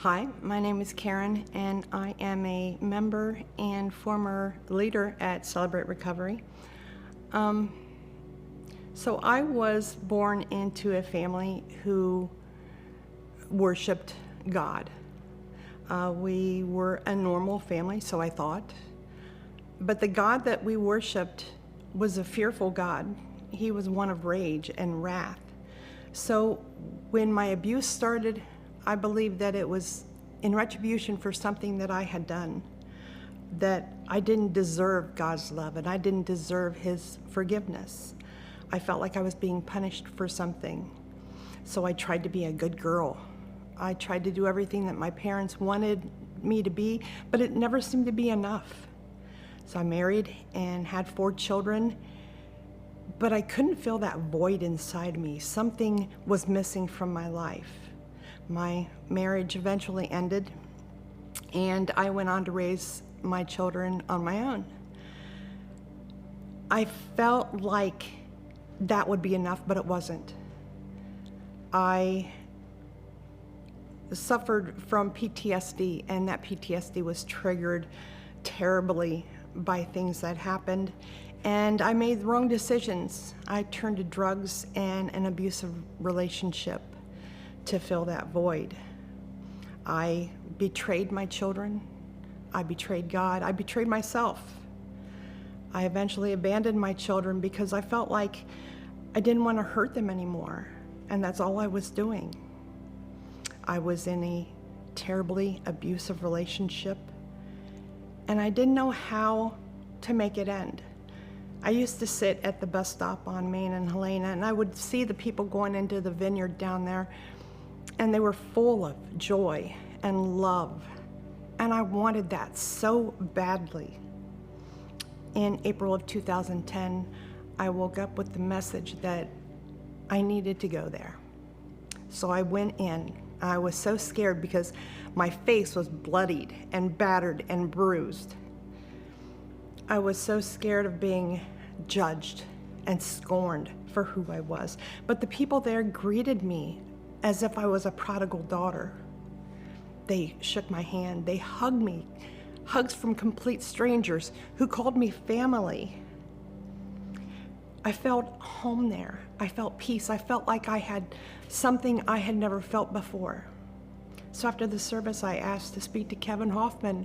Hi, my name is Karen, and I am a member and former leader at Celebrate Recovery. So I was born into a family who worshiped God. We were a normal family, so I thought. But the God that we worshiped was a fearful God. He was one of rage and wrath. So when my abuse started, I believed that it was in retribution for something that I had done, that I didn't deserve God's love and I didn't deserve His forgiveness. I felt like I was being punished for something. So I tried to be a good girl. I tried to do everything that my parents wanted me to be, but it never seemed to be enough. So I married and had 4 children, but I couldn't fill that void inside me. Something was missing from my life. My marriage eventually ended, and I went on to raise my children on my own. I felt like that would be enough, but it wasn't. I suffered from PTSD, and that PTSD was triggered terribly by things that happened, and I made the wrong decisions. I turned to drugs and an abusive relationship to fill that void. I betrayed my children. I betrayed God. I betrayed myself. I eventually abandoned my children because I felt like I didn't want to hurt them anymore, and that's all I was doing. I was in a terribly abusive relationship, and I didn't know how to make it end. I used to sit at the bus stop on Main and Helena, and I would see the people going into the vineyard down there, and they were full of joy and love, and I wanted that so badly. In April of 2010, I woke up with the message that I needed to go there. So I went in. I was so scared because my face was bloodied and battered and bruised. I was so scared of being judged and scorned for who I was. But the people there greeted me as if I was a prodigal daughter. They shook my hand. They hugged me. Hugs from complete strangers who called me family. I felt home there. I felt peace. I felt like I had something I had never felt before. So after the service, I asked to speak to Kevin Hoffman,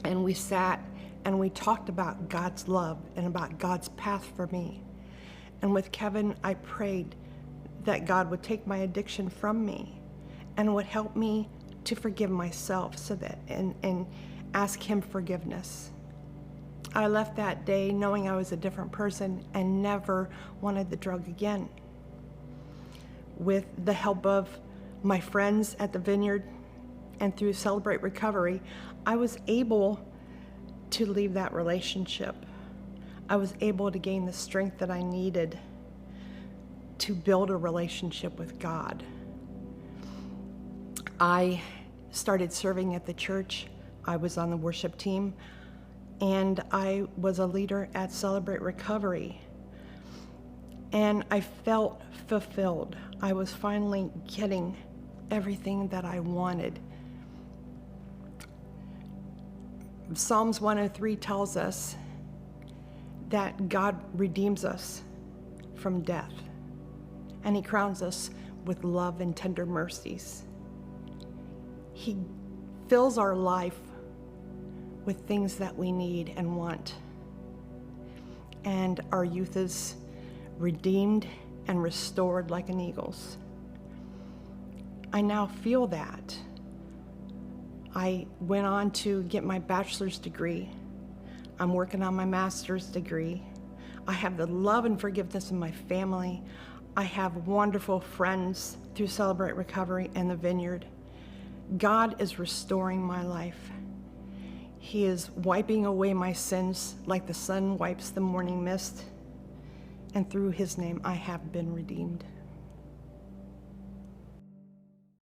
and we sat and we talked about God's love and about God's path for me. And with Kevin, I prayed that God would take my addiction from me and would help me to forgive myself so that and ask Him forgiveness. I left that day knowing I was a different person and never wanted the drug again. With the help of my friends at the Vineyard and through Celebrate Recovery, I was able to leave that relationship. I was able to gain the strength that I needed to build a relationship with God. I started serving at the church. I was on the worship team, and I was a leader at Celebrate Recovery. And I felt fulfilled. I was finally getting everything that I wanted. Psalms 103 tells us that God redeems us from death, and He crowns us with love and tender mercies. He fills our life with things that we need and want. And our youth is redeemed and restored like an eagle's. I now feel that. I went on to get my bachelor's degree. I'm working on my master's degree. I have the love and forgiveness of my family. I have wonderful friends through Celebrate Recovery and the Vineyard. God is restoring my life. He is wiping away my sins like the sun wipes the morning mist. And through His name, I have been redeemed.